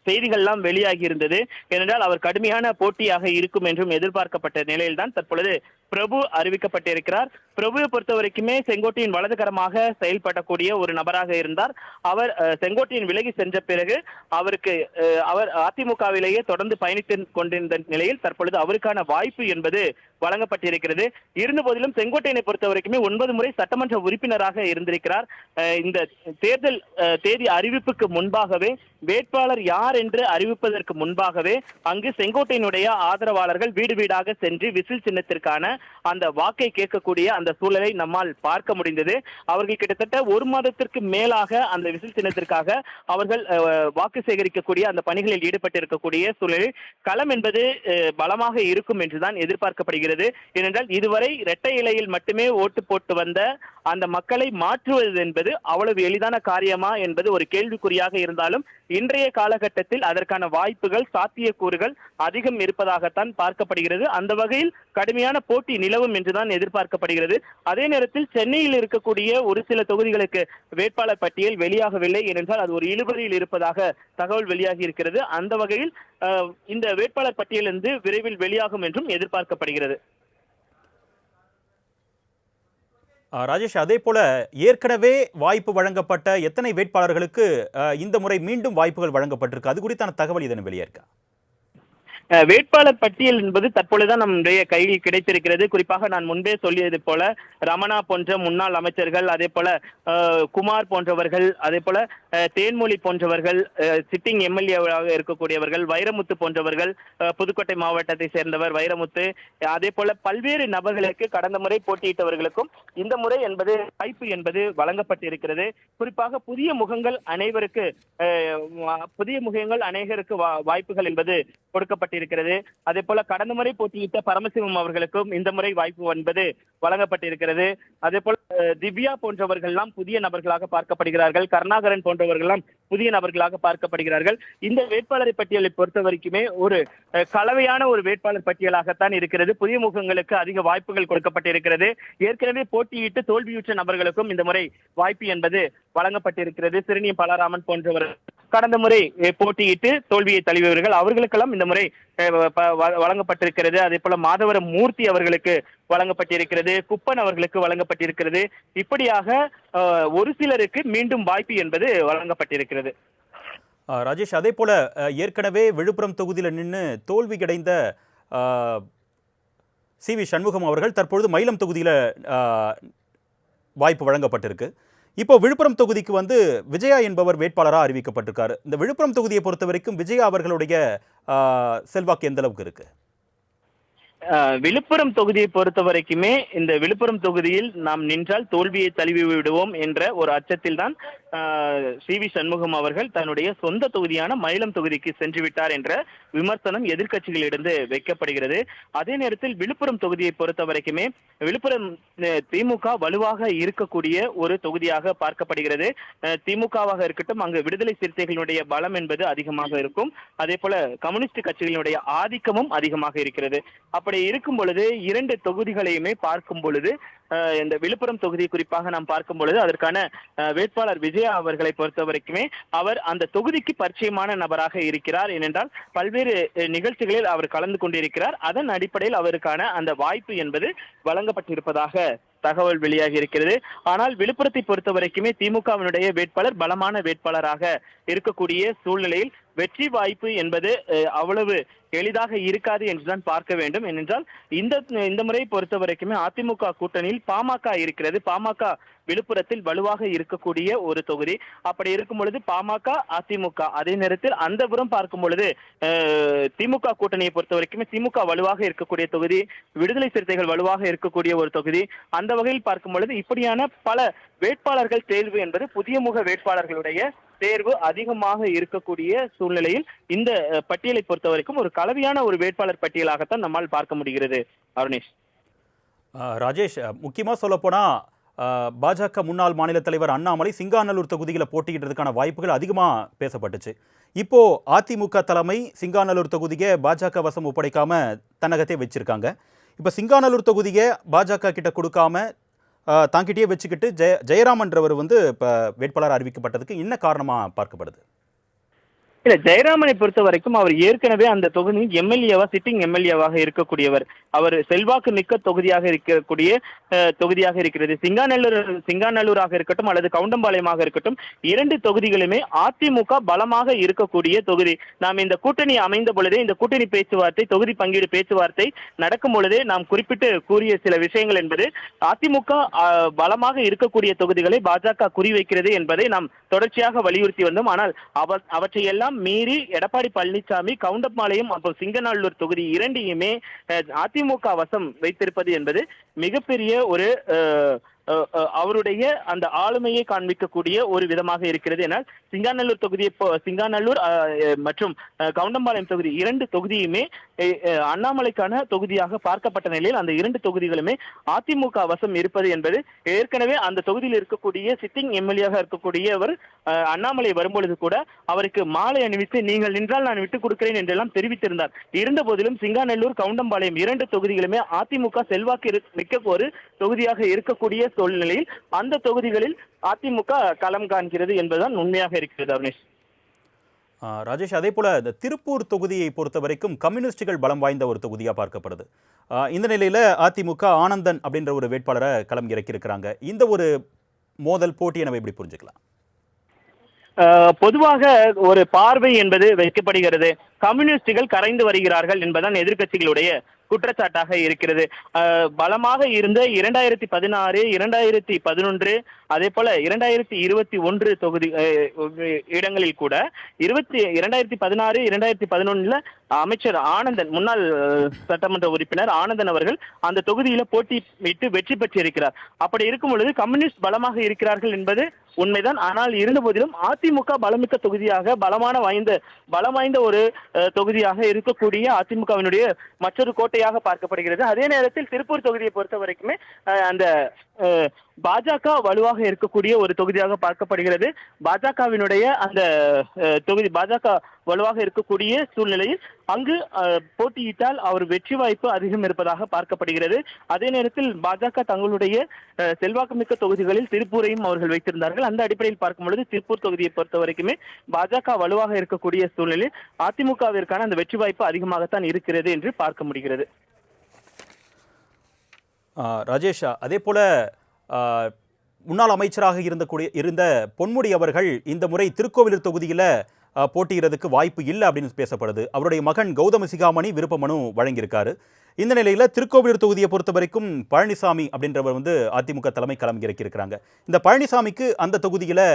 செய்திகள்லாம் வெளியாகி இருந்தது. ஏனென்றால் அவர் கடுமையான போட்டியாக இருக்கும் என்றும் எதிர்பார்க்கப்பட்ட நிலையில்தான் தற்பொழுது பிரபு அறிவிக்கப்பட்டிருக்கிறார். பிரபுவை பொறுத்த வரைக்குமே செங்கோட்டையின் வலதுகரமாக செயல்படக்கூடிய ஒரு நபராக இருந்தார். அவர் செங்கோட்டையின் விலகி சென்ற பிறகு அவர் அதிமுகவிலேயே தொடர்ந்து பயணித்து கொண்டிருந்த நிலையில் தற்பொழுது அவருக்கான வாய்ப்பு என்பது வழங்கப்பட்டிருக்கிறது. இருந்த போதிலும் செங்கோட்டையனை பொறுத்த வரைக்குமே 9 முறை சட்டமன்ற உறுப்பினராக இருந்திருக்கிறார். இந்த தேர்தல் தேதி அறிவிப்புக்கு முன்பாகவே, வேட்பாளர் யார் என்று அறிவிப்பதற்கு முன்பாகவே அங்கு செங்கோட்டையனுடைய ஆதரவாளர்கள் வீடு வீடாக சென்று விசில் சின்னத்திற்கான அந்த வாக்கை கேட்கக்கூடிய அந்த சூழலை நம்மால் பார்க்க முடிந்தது. அவர்கள் கிட்டத்தட்ட 1 மாதத்திற்கு மேலாக அந்த விசில் சின்னத்திற்காக அவர்கள் வாக்கு சேகரிக்கக்கூடிய அந்த பணிகளில் ஈடுபட்டிருக்கக்கூடிய சூழலில் களம் என்பது பலமாக இருக்கும் என்றுதான் எதிர்பார்க்கப்படுகிறது. ஏனென்றால் இதுவரை இரட்டை இலையில் மட்டுமே ஓட்டு போட்டு வந்த அந்த மக்களை மாற்றுவது என்பது அவ்வளவு எளிதான காரியமா என்பது ஒரு கேள்விக்குறியாக இருந்தாலும் இன்றைய காலகட்டத்தில் அதற்கான வாய்ப்புகள், சாத்தியக்கூறுகள் அதிகம் இருப்பதாகத்தான் பார்க்கப்படுகிறது. அந்த வகையில் கடுமையான போட்டி நிலவும் என்றுதான் எதிர்பார்க்கப்படுகிறது. அதே நேரத்தில் சென்னையில் இருக்கக்கூடிய ஒரு சில தொகுதிகளுக்கு வேட்பாளர் பட்டியல் வெளியாகவில்லை. ஏனென்றால் அது ஒரு இழுபறியில் இருப்பதாக தகவல் வெளியாகி இருக்கிறது. அந்த வகையில் இந்த வேட்பாளர் பட்டியலிருந்து விரைவில் வெளியாகும் என்றும் எதிர்பார்க்கப்படுகிறது. ராஜேஷ், அதே போல ஏற்கனவே வாய்ப்பு வழங்கப்பட்ட எத்தனை வேட்பாளர்களுக்கு இந்த முறை மீண்டும் வாய்ப்புகள் வழங்கப்பட்டிருக்கு? அது குறித்தான தகவல் இதன் வெளியே இருக்கா? வேட்பாளர் பட்டியல் என்பது தற்பொழுதுதான் நம்முடைய கையில் கிடைத்திருக்கிறது. குறிப்பாக நான் முன்பே சொல்லியது போல ரமணா போன்ற முன்னாள் அமைச்சர்கள், அதே போல குமார் போன்றவர்கள், அதே போல தேன்மொழி போன்றவர்கள், சிட்டிங் எம்எல்ஏவாக இருக்கக்கூடியவர்கள், வைரமுத்து போன்றவர்கள், புதுக்கோட்டை மாவட்டத்தை சேர்ந்தவர் வைரமுத்து, அதே போல பல்வேறு நபர்களுக்கு கடந்த முறை போட்டியிட்டவர்களுக்கும் இந்த முறை என்பது வாய்ப்பு என்பது வழங்கப்பட்டிருக்கிறது. குறிப்பாக புதிய முகங்கள் அநேகருக்கு வாய்ப்புகள் என்பது கொடுக்கப்பட்டிருக்கிறது. அதே போல கடந்த முறை போட்டியிட்ட பரமசிவம் அவர்களுக்கும் இந்த முறை வாய்ப்பு என்பது வழங்கப்பட்டிருக்கிறது. அதே போல திவ்யா போன்றவர்கள் எல்லாம் புதிய நபர்களாக பார்க்கப்படுகிறார்கள். கருணாகரன் போன்றவர்கள் எல்லாம் புதிய நபர்களாக பார்க்கப்படுகிறார்கள். இந்த வேட்பாளர் பட்டியலை பொறுத்த வரைக்குமே ஒரு கலவையான ஒரு வேட்பாளர் பட்டியலாகத்தான் இருக்கிறது. புதிய முகங்களுக்கு அதிக வாய்ப்புகள் கொடுக்கப்பட்டிருக்கிறது. ஏற்கனவே போட்டியிட்டு தோல்வியுற்ற நபர்களுக்கும் இந்த முறை வாய்ப்பு என்பது வழங்கப்பட்டிருக்கிறது. சிறுநீர் பலராமன் போன்றவர்கள் கடந்த முறை போட்டியிட்டு தோல்வியை தழுவியவர்கள், அவர்களுக்கெல்லாம் இந்த முறை வழங்கப்பட்டிருக்கிறது. அதே போல மாதவரம் மூர்த்தி அவர்களுக்கு வழங்கப்பட்டிருக்கிறது, குப்பன் அவர்களுக்கு வழங்கப்பட்டிருக்கிறது. இப்படியாக ஒரு சிலருக்கு மீண்டும் வாய்ப்பு என்பது வழங்கப்பட்டிருக்கிறது. ராஜேஷ், அதே போல ஏற்கனவே விழுப்புரம் தொகுதியில் நின்று தோல்வி அடைந்த CV சண்முகம் அவர்கள் தற்பொழுது மயிலம் தொகுதியில் வாய்ப்பு வழங்கப்பட்டிருக்கு. இப்போ விழுப்புரம் தொகுதிக்கு விஜயா என்பவர் வேட்பாளராக அறிவிக்கப்பட்டிருக்காரு. இந்த விழுப்புரம் தொகுதியை பொறுத்த வரைக்கும் விஜயா அவர்களுடைய செல்வாக்கு எந்த அளவுக்கு இருக்கு? விழுப்புரம் தொகுதியை பொறுத்த வரைக்குமே இந்த விழுப்புரம் தொகுதியில் நாம் நின்றால் தோல்வியை தழுவி விடுவோம் என்ற ஒரு அச்சத்தில் தான் CV சண்முகம் அவர்கள் தன்னுடைய சொந்த தொகுதியான மயிலம் தொகுதிக்கு சென்று விட்டார் என்ற விமர்சனம் எதிர்க்கட்சிகளிலிருந்து வைக்கப்படுகிறது. அதே நேரத்தில் விழுப்புரம் தொகுதியை பொறுத்த வரைக்குமே விழுப்புரம் திமுக வலுவாக இருக்கக்கூடிய ஒரு தொகுதியாக பார்க்கப்படுகிறது. திமுகவாக இருக்கட்டும், அங்கு விடுதலை சிறுத்தைகளுடைய பலம் என்பது அதிகமாக இருக்கும். அதே போல கம்யூனிஸ்ட் கட்சிகளுடைய ஆதிக்கமும் அதிகமாக இருக்கிறது. அப்படி இருக்கும் பொழுது 2 தொகுதிகளையுமே பார்க்கும் பொழுது இந்த விழுப்புரம் தொகுதி குறிப்பாக நாம் பார்க்கும் பொழுது அதற்கான வேட்பாளர் விஜயா அவர்களை பொறுத்த வரைக்குமே அவர் அந்த தொகுதிக்கு பரிச்சயமான நபராக இருக்கிறார். ஏனென்றால் பல்வேறு நிகழ்ச்சிகளில் அவர் கலந்து கொண்டிருக்கிறார். அதன் அடிப்படையில் அவருக்கான அந்த வாய்ப்பு என்பது வழங்கப்பட்டிருப்பதாக தகவல் வெளியாகி இருக்கிறது. ஆனால் விழுப்புரத்தை பொறுத்த வரைக்குமே திமுகவினுடைய வேட்பாளர் பலமான வேட்பாளராக இருக்கக்கூடிய சூழ்நிலையில் வெற்றி வாய்ப்பு என்பது அவ்வளவு எளிதாக இருக்காது என்றுதான் பார்க்க வேண்டும். ஏனென்றால் இந்த முறை பொறுத்த வரைக்குமே அதிமுக கூட்டணியில் பாமக இருக்கிறது. பாமக விழுப்புரத்தில் வலுவாக இருக்கக்கூடிய ஒரு தொகுதி. அப்படி இருக்கும் பொழுது பாமக அதிமுக, அதே நேரத்தில் அந்த புறம் பார்க்கும் பொழுது திமுக கூட்டணியை பொறுத்த வரைக்குமே திமுக வலுவாக இருக்கக்கூடிய தொகுதி, விடுதலை சிறுத்தைகள் வலுவாக இருக்கக்கூடிய ஒரு தொகுதி. அந்த வகையில் பார்க்கும் பொழுது இப்படியான பல வேட்பாளர்கள் தேர்வு என்பது புதிய முக வேட்பாளர்களுடைய தேர்வு அதிகமாக இருக்கக்கூடிய சூழ்நிலையில் இந்த பட்டியலை பொறுத்த வரைக்கும் ஒரு கலவையான ஒரு வேட்பாளர் பட்டியலாகத்தான் நம்மால் பார்க்க முடிகிறது. அருணேஷ், ராஜேஷ், முக்கியமாக சொல்லப்போனா பாஜக முன்னாள் மாநில தலைவர் அண்ணாமலை சிங்காநல்லூர் தொகுதியில் போட்டியிடுறதுக்கான வாய்ப்புகள் அதிகமாக பேசப்பட்டுச்சு. இப்போ அதிமுக தலைமை சிங்காநல்லூர் தொகுதியை பாஜக வசம் ஒப்படைக்காம தன்னகத்தே வச்சிருக்காங்க. இப்போ சிங்காநல்லூர் தொகுதியை பாஜக கிட்ட கொடுக்காம தாங்கிட்டே வச்சுக்கிட்டு ஜெயராமன்றவர் இப்போ வேட்பாளர் அறிவிக்கப்பட்டதுக்கு என்ன காரணமாக பார்க்கப்படுது? இல்ல, ஜெயராமனை பொறுத்த வரைக்கும் அவர் ஏற்கனவே அந்த தொகுதியில் எம்எல்ஏவா, சிட்டிங் எம்எல்ஏவாக இருக்கக்கூடியவர். அவர் செல்வாக்கு மிக்க தொகுதியாக இருக்கக்கூடிய தொகுதியாக இருக்கிறது. சிங்காநல்லூராக இருக்கட்டும் அல்லது கவுண்டம்பாளையமாக இருக்கட்டும், இரண்டு தொகுதிகளுமே அதிமுக பலமாக இருக்கக்கூடிய தொகுதி. நாம் இந்த கூட்டணி அமைந்த பொழுதே, இந்த கூட்டணி பேச்சுவார்த்தை, தொகுதி பங்கீடு பேச்சுவார்த்தை நடக்கும் பொழுதே நாம் குறிப்பிட்டு கூறிய சில விஷயங்கள் என்பது அதிமுக பலமாக இருக்கக்கூடிய தொகுதிகளை பாஜக குறிவைக்கிறது என்பதை நாம் தொடர்ச்சியாக வலியுறுத்தி வந்தோம். ஆனால் அவற்றை எல்லாம் மீறி எடப்பாடி பழனிசாமி கவுண்டம்பாளையம் அப்போ சிங்கநல்லூர் தொகுதி இரண்டையுமே அதிமுக வசம் வைத்திருப்பது என்பது மிகப்பெரிய ஒரு அவருடைய அந்த ஆளுமையை காண்பிக்கக்கூடிய ஒரு விதமாக இருக்கிறது. என சிங்காநல்லூர் தொகுதியை சிங்காநல்லூர் மற்றும் கவுண்டம்பாளையம் தொகுதி இரண்டு தொகுதியுமே அண்ணாமலைக்கான தொகுதியாக பார்க்கப்பட்ட நிலையில் அந்த இரண்டு தொகுதிகளுமே அதிமுக வசம் இருப்பது என்பது ஏற்கனவே அந்த தொகுதியில் இருக்கக்கூடிய சிட்டிங் எம்எல்ஏவாக இருக்கக்கூடியவர் அண்ணாமலை வரும்பொழுது கூட அவருக்கு மாலை அணிவித்து நீங்கள் நின்றால் நான் விட்டுக் கொடுக்கிறேன் என்றெல்லாம் தெரிவித்திருந்தார். இருந்த போதிலும் சிங்காநல்லூர் கவுண்டம்பாளையம் இரண்டு தொகுதிகளுமே அதிமுக செல்வாக்கு மிக்க ஒரு தொகுதியாக இருக்கக்கூடிய சூழ்நிலையில் அந்த தொகுதிகளில் அதிமுக களம் காண்கிறது என்பதுதான் உண்மையாக இருக்கிறது. அருணேஷ், ராஜேஷ், அதே போல இந்த திருப்பூர் தொகுதியை பொறுத்த வரைக்கும் கம்யூனிஸ்டுகள் பலம் வாய்ந்த ஒரு தொகுதியாக பார்க்கப்படுது. இந்த நிலையில் அதிமுக ஆனந்தன் அப்படின்ற ஒரு வேட்பாளரை களம் இறக்கியிருக்கிறாங்க. இந்த ஒரு மோதல் போட்டியை நம்ம எப்படி புரிஞ்சுக்கலாம்? பொதுவாக ஒரு பார்வை என்பது வைக்கப்படுகிறது. கம்யூனிஸ்டுகள் கரைந்து வருகிறார்கள் என்பதுதான் எதிர்க்கட்சிகளுடைய குற்றச்சாட்டாக இருக்கிறது. பலமாக இருந்த 2016, 2011 அதே போல 2021 தொகுதி இடங்களில் கூட 2016, 2011 அமைச்சர் ஆனந்தன், முன்னாள் சட்டமன்ற உறுப்பினர் ஆனந்தன் அவர்கள் அந்த தொகுதியில போட்டியிட்டு வெற்றி பெற்றிருக்கிறார். அப்படி இருக்கும் பொழுது கம்யூனிஸ்ட் பலமாக இருக்கிறார்கள் என்பது உண்மைதான். ஆனால் இருந்த போதிலும் அதிமுக பலமிக்க தொகுதியாக பலம் வாய்ந்த ஒரு தொகுதியாக இருக்கக்கூடிய அதிமுகவினுடைய மற்றொரு கோட்டையாக பார்க்கப்படுகிறது. அதே நேரத்தில் திருப்பூர் தொகுதியை பொறுத்த வரைக்குமே அந்த பாஜக வலுவாக இருக்கக்கூடிய ஒரு தொகுதியாக பார்க்கப்படுகிறது. பாஜகவினுடைய அந்த தொகுதி பாஜக வலுவாக இருக்கக்கூடிய சூழ்நிலையில் அங்கு போட்டியிட்டால் அவர் வெற்றி வாய்ப்பு அதிகம் இருப்பதாக பார்க்கப்படுகிறது. அதே நேரத்தில் பாஜக தங்களுடைய செல்வாக்குமிக்க தொகுதிகளில் திருப்பூரையும் அவர்கள் வைத்திருந்தார்கள். அந்த அடிப்படையில் பார்க்கும் பொழுது திருப்பூர் தொகுதியை பொறுத்த வரைக்குமே பாஜக வலுவாக இருக்கக்கூடிய சூழ்நிலையில் அதிமுகவிற்கான அந்த வெற்றி வாய்ப்பு அதிகமாகத்தான் இருக்கிறது என்று பார்க்க முடிகிறது. ராஜேஷ், அதே போல முன்னாள் அமைச்சராக இருந்த பொன்முடி அவர்கள் இந்த முறை திருக்கோவிலூர் தொகுதியில் போட்டியிடறதுக்கு வாய்ப்பு இல்லை அப்படின்னு பேசப்படுது. அவருடைய மகன் கௌதம சிகாமணி விருப்ப மனு வழங்கியிருக்காரு. இந்த நிலையில் திருக்கோவிலூர் தொகுதியை பொறுத்த வரைக்கும் பழனிசாமி அப்படின்றவர் அதிமுக தலைமை களம் இறக்கியிருக்கிறாங்க. இந்த பழனிசாமிக்கு அந்த தொகுதியில்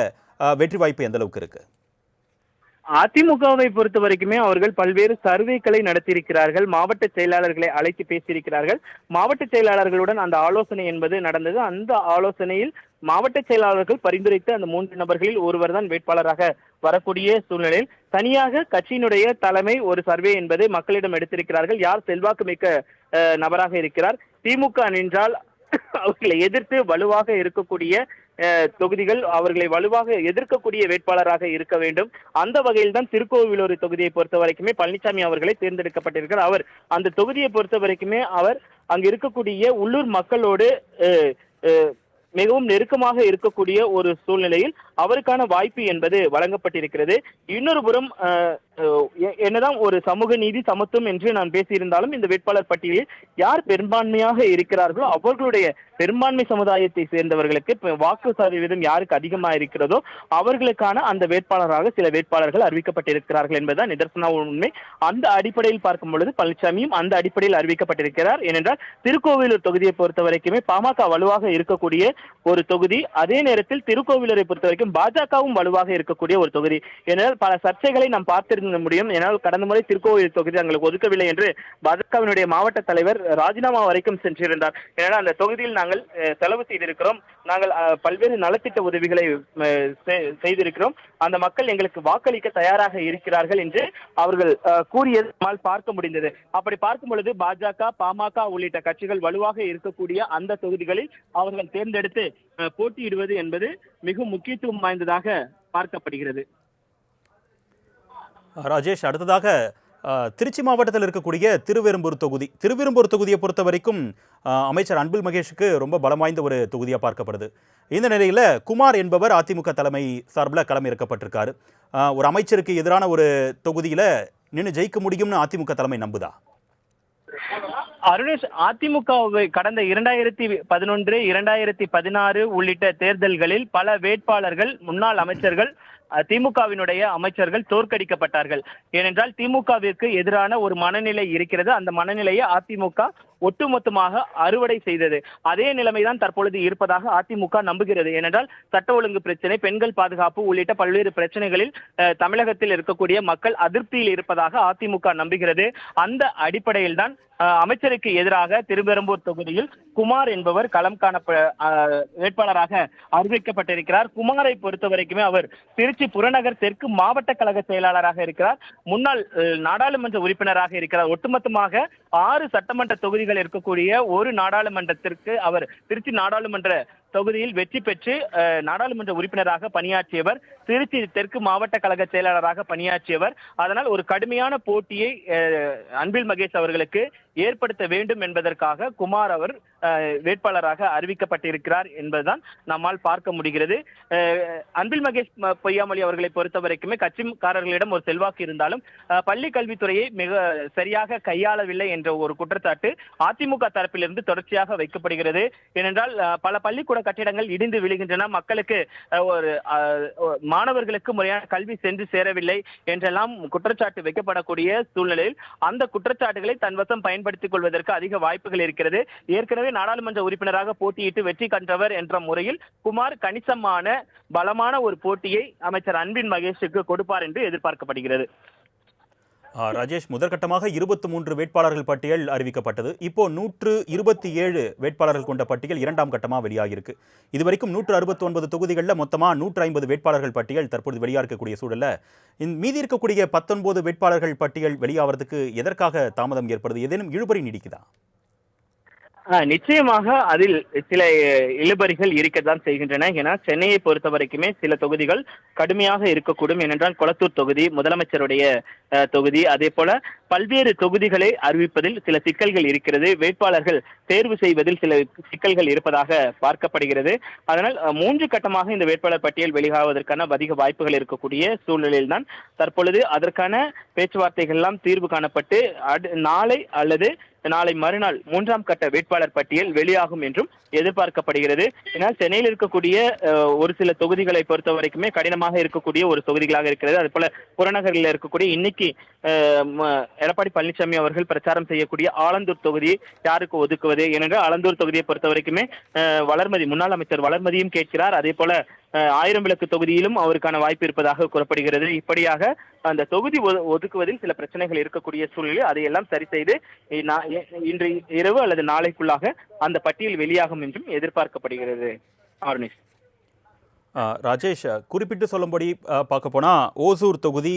வெற்றி வாய்ப்பு எந்த அளவுக்கு இருக்கு? அதிமுகவை பொறுத்த வரைக்குமே அவர்கள் பல்வேறு சர்வேக்களை நடத்தியிருக்கிறார்கள். மாவட்ட செயலாளர்களை அழைத்து பேசியிருக்கிறார்கள். மாவட்ட செயலாளர்களுடன் அந்த ஆலோசனை என்பது நடந்தது. அந்த ஆலோசனையில் மாவட்ட செயலாளர்கள் பரிந்துரைத்து அந்த 3 நபர்களில் ஒருவர் தான் வேட்பாளராக வரக்கூடிய சூழ்நிலையில் தனியாக கட்சியினுடைய தலைமை ஒரு சர்வே என்பது மக்களிடம் எடுத்திருக்கிறார்கள். யார் செல்வாக்கு மிக்க நபராக இருக்கிறார், திமுக நின்றால் அவர்களை எதிர்த்து வலுவாக இருக்கக்கூடிய தொகுதிகள், அவர்களை வலுவாக எதிர்க்கக்கூடிய வேட்பாளராக இருக்க வேண்டும். அந்த வகையில் தான் திருக்கோவிலூர் தொகுதியை பொறுத்த வரைக்குமே பழனிசாமி அவர்களை தேர்ந்தெடுக்கப்பட்டிருக்கிறார். அவர் அந்த தொகுதியை பொறுத்த வரைக்குமே அவர் அங்கு இருக்கக்கூடிய உள்ளூர் மக்களோடு மிகவும் நெருக்கமாக இருக்கக்கூடிய ஒரு சூழ்நிலையில் அவருக்கான வாய்ப்பு என்பது வழங்கப்பட்டிருக்கிறது. இன்னொரு புறம் என்னதான் ஒரு சமூக நீதி சமத்துவம் என்று நான் பேசியிருந்தாலும் இந்த வேட்பாளர் பட்டியலில் யார் பெரும்பான்மையாக இருக்கிறார்களோ அவர்களுடைய பெரும்பான்மை சமுதாயத்தை சேர்ந்தவர்களுக்கு வாக்கு சதவீதம் யாருக்கு அதிகமாக இருக்கிறதோ அவர்களுக்கான அந்த வேட்பாளராக சில வேட்பாளர்கள் அறிவிக்கப்பட்டிருக்கிறார்கள் என்பதுதான் நிதர்சன உண்மை. அந்த அடிப்படையில் பார்க்கும் பொழுது பழனிசாமியும் அந்த அடிப்படையில் அறிவிக்கப்பட்டிருக்கிறார். ஏனென்றால் திருக்கோவிலூர் தொகுதியை பொறுத்த வரைக்குமே பாமக வலுவாக இருக்கக்கூடிய ஒரு தொகுதி. அதே நேரத்தில் திருக்கோவிலூரை பொறுத்த வரைக்கும் பாஜகவும் வலுவாக இருக்கக்கூடிய ஒரு தொகுதி. ஏனென்றால் பல சர்ச்சைகளை நாம் பார்த்திருந்த முடியும். ஏனால் கடந்த முறை திருக்கோவில் தொகுதி தங்களுக்கு ஒதுக்கவில்லை என்று பாஜகவினுடைய மாவட்ட தலைவர் ராஜினாமா வரைக்கும் சென்றிருந்தார். ஏனால் அந்த தொகுதியில் நாங்கள் செலவு செய்திருக்கிறோம், நாங்கள் பல்வேறு நலத்திட்ட உதவிகளை செய்திருக்கிறோம், அந்த மக்கள் எங்களுக்கு வாக்களிக்க தயாராக இருக்கிறார்கள் என்று அவர்கள் கூறியது நம்மால் பார்க்க முடிந்தது. அப்படி பார்க்கும் பொழுது பாஜக, பாமக உள்ளிட்ட கட்சிகள் வலுவாக இருக்கக்கூடிய அந்த தொகுதிகளில் அவர்கள் தேர்ந்தெடுத்து போட்டியிடுவது என்பது மிக முக்கியத்துவம் வாய்ந்ததாக பார்க்கப்படுகிறது. ராஜேஷ், அடுத்ததாக திருச்சி மாவட்டத்தில் இருக்கக்கூடிய திருவெரும்பூர் தொகுதியை பொறுத்த வரைக்கும் அமைச்சர் அன்பில் மகேஷுக்கு ரொம்ப பலம் வாய்ந்த ஒரு தொகுதியாக பார்க்கப்படுது. இந்த நிலையில் குமார் என்பவர் அதிமுக தலைமை சார்பில் களமிறக்கப்பட்டிருக்காரு. ஒரு அமைச்சருக்கு எதிரான ஒரு தொகுதியில் நின்று ஜெயிக்க முடியும்னு அதிமுக தலைமை நம்புதா? அருணேஷ், அதிமுகவை கடந்த 2011, 2016 உள்ளிட்ட தேர்தல்களில் பல வேட்பாளர்கள், முன்னாள் அமைச்சர்கள், திமுகவினுடைய அமைச்சர்கள் தோற்கடிக்கப்பட்டார்கள். ஏனென்றால் திமுகவிற்கு எதிரான ஒரு மனநிலை இருக்கிறது. அந்த மனநிலையை அதிமுக ஒட்டுமொத்தமாக அறுவடை செய்தது. அதே நிலைமைதான் தற்பொழுது இருப்பதாக அதிமுக நம்புகிறது. ஏனென்றால் சட்ட ஒழுங்கு பிரச்சனை, பெண்கள் பாதுகாப்பு உள்ளிட்ட பல்வேறு பிரச்சனைகளில் தமிழகத்தில் இருக்கக்கூடிய மக்கள் அதிருப்தியில் இருப்பதாக அதிமுக நம்புகிறது. அந்த அடிப்படையில் தான் அமைச்சருக்கு எதிராக திருவெரும்பூர் தொகுதியில் குமார் என்பவர் களம் காண வேட்பாளராக அறிவிக்கப்பட்டிருக்கிறார். குமாரை பொறுத்த வரைக்குமே அவர் திருச்சி புறநகர் தெற்கு மாவட்ட கழக செயலாளராக இருக்கிறார், முன்னாள் நாடாளுமன்ற உறுப்பினராக இருக்கிறார். ஒட்டுமொத்தமாக 6 சட்டமன்ற தொகுதிகள் இருக்கக்கூடிய ஒரு நாடாளுமன்றத்திற்கு அவர் திருச்சி நாடாளுமன்ற தொகுதியில் வெற்றி பெற்று நாடாளுமன்ற உறுப்பினராக பணியாற்றியவர், திருச்சி தெற்கு மாவட்ட கழக செயலாளராக பணியாற்றியவர். அதனால் ஒரு கடுமையான போட்டியை அன்பில் மகேஷ் அவர்களுக்கு ஏற்படுத்த வேண்டும் என்பதற்காக குமார் அவர் வேட்பாளராக அறிவிக்கப்பட்டிருக்கிறார் என்பதுதான் நம்மால் பார்க்க முடிகிறது. அன்பில் மகேஷ் பொய்யாமொழி அவர்களை பொறுத்த வரைக்குமே கட்சிக்காரர்களிடம் ஒரு செல்வாக்கு இருந்தாலும் பள்ளி கல்வித்துறையை மிக சரியாக கையாளவில்லை என்ற ஒரு குற்றச்சாட்டு அதிமுக தரப்பிலிருந்து தொடர்ச்சியாக வைக்கப்படுகிறது. ஏனென்றால் பல பள்ளிக்கூட கட்டிடங்கள் இடிந்து விழுகின்றன, மக்களுக்கு ஒரு மாணவர்களுக்கு முறையான கல்வி சென்று சேரவில்லை என்றெல்லாம் குற்றச்சாட்டு வைக்கப்படக்கூடிய சூழ்நிலையில் அந்த குற்றச்சாட்டுகளை தன்வசம் பயன்படுத்திக் கொள்வதற்கு அதிக வாய்ப்புகள் இருக்கிறது. ஏற்கனவே நாடாளுமன்ற உறுப்பினராக போட்டியிட்டு வெற்றி கண்டவர் என்ற முறையில் குமார் கணிசமான பலமான ஒரு போட்டியை அமைச்சர் அன்பில் மகேஷுக்கு கொடுப்பார் என்று எதிர்பார்க்கப்படுகிறது. ராஜேஷ், முதற்கட்டமாக 23 வேட்பாளர்கள் பட்டியல் அறிவிக்கப்பட்டது. இப்போ 127 வேட்பாளர்கள் கொண்ட பட்டியல் 2ஆம் கட்டமாக வெளியாகியிருக்கு. இதுவரைக்கும் 169 தொகுதிகளில் மொத்தமாக 150 வேட்பாளர்கள் பட்டியல் தற்போது வெளியாகக்கூடிய சூழலில் மீதி இருக்கக்கூடிய 19 வேட்பாளர்கள் பட்டியல் வெளியாவதற்கு எதற்காக தாமதம் ஏற்படுது? ஏதேனும் இழுபறி நீடிக்குதா? நிச்சயமாக அதில் சில இழுபறிகள் இருக்கத்தான் செய்கின்றன. ஏன்னா சென்னையை பொறுத்த வரைக்குமே சில தொகுதிகள் கடுமையாக இருக்கக்கூடும். ஏனென்றால் கொளத்தூர் தொகுதி முதலமைச்சருடைய தொகுதி, அதே போல பல்வேறு தொகுதிகளை அறிவிப்பதில் சில சிக்கல்கள் இருக்கிறது. வேட்பாளர்கள் தேர்வு செய்வதில் சில சிக்கல்கள் இருப்பதாக பார்க்கப்படுகிறது. அதனால் 3 கட்டமாக இந்த வேட்பாளர் பட்டியல் வெளியாவதற்கான அதிக வாய்ப்புகள் இருக்கக்கூடிய சூழ்நிலையில் தான் தற்பொழுது அதற்கான பேச்சுவார்த்தைகள் எல்லாம் தீர்வு காணப்பட்டு நாளை அல்லது நாளை மறுநாள் 3ஆம் கட்ட வேட்பாளர் பட்டியல் வெளியாகும் என்றும் எதிர்பார்க்கப்படுகிறது. ஏன்னால் சென்னையில் இருக்கக்கூடிய ஒரு சில தொகுதிகளை பொறுத்த வரைக்குமே கடினமாக இருக்கக்கூடிய ஒரு தொகுதிகளாக இருக்கிறது. அதே போல புறநகரில் இருக்கக்கூடிய இன்னைக்கு எடப்பாடி பழனிசாமி அவர்கள் பிரச்சாரம் செய்யக்கூடிய ஆலந்தூர் தொகுதி யாருக்கு ஒதுக்குவது? ஏனென்றால் ஆலந்தூர் தொகுதியை பொறுத்த வரைக்குமே வளர்மதி, முன்னாள் அமைச்சர் வளர்மதியும் கேட்கிறார். அதே போல 1000 விளக்கு தொகுதியிலும் அவருக்கான வாய்ப்பு இருப்பதாக கூறப்படுகிறது. இப்படியாக அந்த தொகுதி ஒதுக்குவதில் சில பிரச்சனைகள் இருக்கக்கூடிய சூழ்நிலை அதையெல்லாம் சரி செய்து இன்று இரவு அல்லது நாளைக்குள்ளாக அந்த பட்டியல் வெளியாகும் என்றும் எதிர்பார்க்கப்படுகிறது. ஆர்னிஷ், ராஜேஷ், குறிப்பிட்டு சொல்லும்படி பார்க்க போனால் ஓசூர் தொகுதி,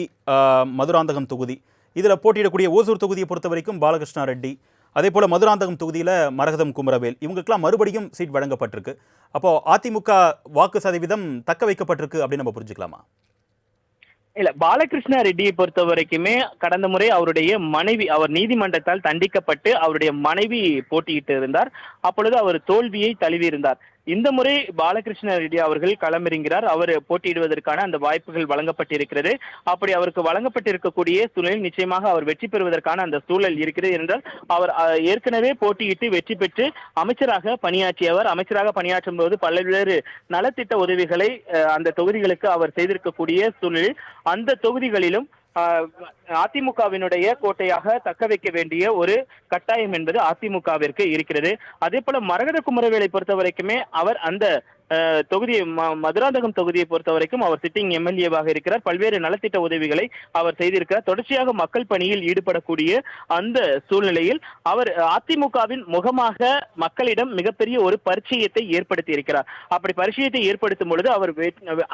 மதுராந்தகம் தொகுதி, இதில் போட்டியிடக்கூடிய ஓசூர் தொகுதியை பொறுத்த வரைக்கும் பாலகிருஷ்ணா ரெட்டி, அதே போல் மதுராந்தகம் தொகுதியில் மரகதம் குமரவேல், இவங்களுக்கெல்லாம் மறுபடியும் சீட் வழங்கப்பட்டிருக்கு. அப்போது அதிமுக வாக்கு சதவீதம் தக்க வைக்கப்பட்டிருக்கு அப்படின்னு நம்ம புரிஞ்சுக்கலாமா? இல்ல, பாலகிருஷ்ணா ரெட்டியை பொறுத்த வரைக்குமே கடந்த முறை அவருடைய மனைவி, அவர் நீதிமன்றத்தால் தண்டிக்கப்பட்டு அவருடைய மனைவி போட்டியிட்டு இருந்தார். அப்பொழுது அவர் தோல்வியை தழுவி இருந்தார். இந்த முறை பாலகிருஷ்ண ரெட்டி அவர்கள் களமிறங்கிறார். அவர் போட்டியிடுவதற்கான அந்த வாய்ப்புகள் வழங்கப்பட்டிருக்கிறது. அப்படி அவருக்கு வழங்கப்பட்டிருக்கக்கூடிய சூழலில் நிச்சயமாக அவர் வெற்றி பெறுவதற்கான அந்த சூழல் இருக்கிறது என்றால் அவர் ஏற்கனவே போட்டியிட்டு வெற்றி பெற்று அமைச்சராக பணியாற்றியவர். அமைச்சராக பணியாற்றும் போது பல்வேறு நலத்திட்ட உதவிகளை அந்த தொகுதிகளுக்கு அவர் செய்திருக்கக்கூடிய சூழலில் அந்த தொகுதிகளிலும் அதிமுகவினுடைய கோட்டையாக தக்க வைக்க வேண்டிய ஒரு கட்டாயம் என்பது அதிமுகவிற்கு இருக்கிறது. அதே போல மரகத குமரவேலை பொறுத்த வரைக்குமே அவர் அந்த தொகுதியை மதுராந்தகம் தொகுதியை பொறுத்த வரைக்கும் அவர் சிட்டிங் எம்எல்ஏவாக இருக்கிறார். பல்வேறு நலத்திட்ட உதவிகளை அவர் செய்திருக்கிறார். தொடர்ச்சியாக மக்கள் பணியில் ஈடுபடக்கூடிய அந்த சூழ்நிலையில் அவர் அதிமுகவின் முகமாக மக்களிடம் மிகப்பெரிய ஒரு பரிச்சயத்தை ஏற்படுத்தி இருக்கிறார். அப்படி பரிச்சயத்தை ஏற்படுத்தும் பொழுது அவர்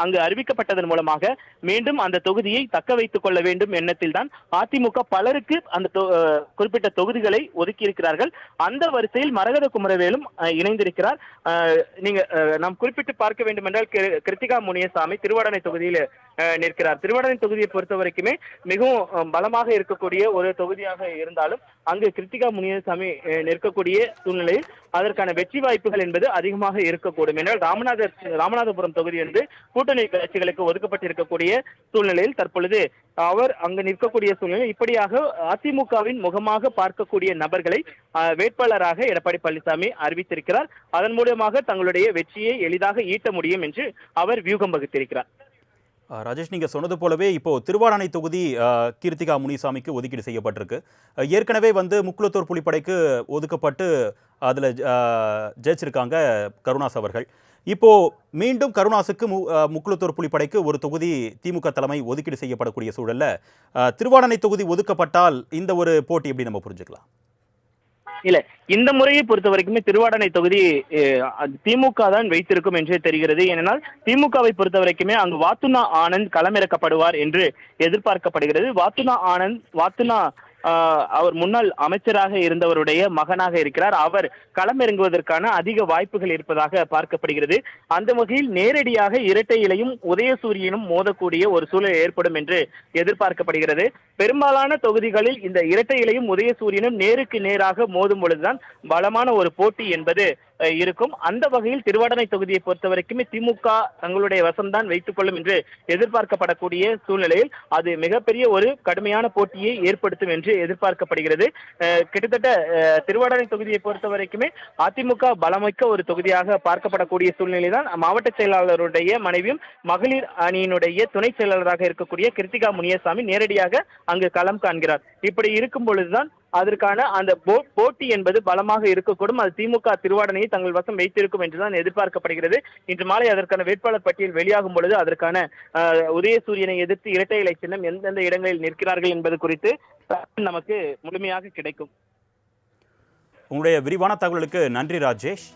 அங்கு அறிவிக்கப்பட்டதன் மூலமாக மீண்டும் அந்த தொகுதியை தக்க வைத்துக் கொள்ள வேண்டும் எண்ணத்தில் தான் அதிமுக பலருக்கு அந்த குறிப்பிட்ட தொகுதிகளை ஒதுக்கி இருக்கிறார்கள். அந்த வரிசையில் மரகத குமரவேலும் இணைந்திருக்கிறார். நீங்க நாம் குறிப்பிட்டு பார்க்க வேண்டும் என்றால் கிருத்திகா முனியசாமி திருவாடனை தொகுதியில் நிற்கிறார். திருவாடனை தொகுதியை பொறுத்த வரைக்குமே மிகவும் பலமாக இருக்கக்கூடிய ஒரு தொகுதியாக இருந்தாலும் அங்கு கிருத்திகா முனியசாமி நிற்கக்கூடிய சூழ்நிலையில் அதற்கான வெற்றி வாய்ப்புகள் என்பது அதிகமாக இருக்கக்கூடும். என்றால் ராமநாதபுரம் தொகுதி வந்து கூட்டணி கட்சிகளுக்கு ஒதுக்கப்பட்டிருக்கக்கூடிய சூழ்நிலையில் தற்பொழுது அவர் அங்கு நிற்கக்கூடிய சூழ்நிலை இப்படியாக அதிமுகவின் முகமாக பார்க்கக்கூடிய நபர்களை வேட்பாளராக எடப்பாடி பழனிசாமி அறிவித்திருக்கிறார். அதன் மூலமாக தங்களுடைய வெற்றியை எளிதாக ஈட்ட முடியும் என்று அவர் வியூகம் வகுத்திருக்கிறார். ராஜேஷ், நீங்க சொன்னது போலவே இப்போ திருவாடானை தொகுதி கீர்த்திகா முனிசாமிக்கு ஒதுக்கீடு செய்யப்பட்டிருக்கு. ஏற்கனவே வந்து முக்குளத்தூர் புலிப்படைக்கு ஒதுக்கப்பட்டு அதில் ஜெயிச்சிருக்காங்க கருணாஸ் அவர்கள். இப்போ மீண்டும் கருணாசுக்கு முக்குளத்தூர் புலிப்படைக்கு ஒரு தொகுதி திமுக தலைமை ஒதுக்கீடு செய்யப்படக்கூடிய சூழல்ல திருவாடானை தொகுதி ஒதுக்கப்பட்டால் இந்த ஒரு போட்டி எப்படி நம்ம புரிஞ்சுக்கலாம்? இல்ல, இந்த முறையை பொறுத்த வரைக்குமே திருவாடனை தொகுதி திமுக தான் வைத்திருக்கும் என்றே தெரிகிறது. ஏனென்றால் திமுகவை பொறுத்த வரைக்குமே அங்கு வாத்துனா ஆனந்த் களமிறக்கப்படுவார் என்று எதிர்பார்க்கப்படுகிறது. வாத்துனா அவர் முன்னாள் அமைச்சராக இருந்தவருடைய மகனாக இருக்கிறார். அவர் களமிறங்குவதற்கான அதிக வாய்ப்புகள் இருப்பதாக பார்க்கப்படுகிறது. அந்த வகையில் நேரடியாக இரட்டை இலையும் உதயசூரியனும் மோதக்கூடிய ஒரு சூழல் ஏற்படும் என்று எதிர்பார்க்கப்படுகிறது. பெரும்பாலான தொகுதிகளில் இந்த இரட்டை இலையும் உதயசூரியனும் நேருக்கு நேராக மோதும் பொழுதுதான் பலமான ஒரு போட்டி என்பது இருக்கும். அந்த வகையில் திருவாடனை தொகுதியை பொறுத்த வரைக்குமே திமுக தங்களுடைய வசம்தான் வைத்துக் கொள்ளும் என்று எதிர்பார்க்கப்படக்கூடிய சூழ்நிலையில் அது மிகப்பெரிய ஒரு கடுமையான போட்டியை ஏற்படுத்தும் என்று எதிர்பார்க்கப்படுகிறது. கிட்டத்தட்ட திருவாடனை தொகுதியை பொறுத்த வரைக்குமே அதிமுக பலமிக்க ஒரு தொகுதியாக பார்க்கப்படக்கூடிய சூழ்நிலை தான். மாவட்ட செயலாளருடைய மனைவியும் மகளிர் அணியினுடைய துணை செயலாளராக இருக்கக்கூடிய கிருத்திகா முனியசாமி நேரடியாக அங்கு களம் காண்கிறார். இப்படி இருக்கும் பொழுதுதான் அதற்கான அந்த போட்டி என்பது பலமாக இருக்கக்கூடும். அது திமுக திருவாடனையை தங்கள் வசம் வைத்திருக்கும் என்றுதான் எதிர்பார்க்கப்படுகிறது. இன்று மாலை அதற்கான வேட்பாளர் பட்டியல் வெளியாகும் பொழுது அதற்கான உதயசூரியனை எதிர்த்து இரட்டை இலை சின்னம் எந்தெந்த இடங்களில் நிற்கிறார்கள் என்பது குறித்து நமக்கு முழுமையாக கிடைக்கும். உங்களுடைய விரிவான தகவலுக்கு நன்றி ராஜேஷ்.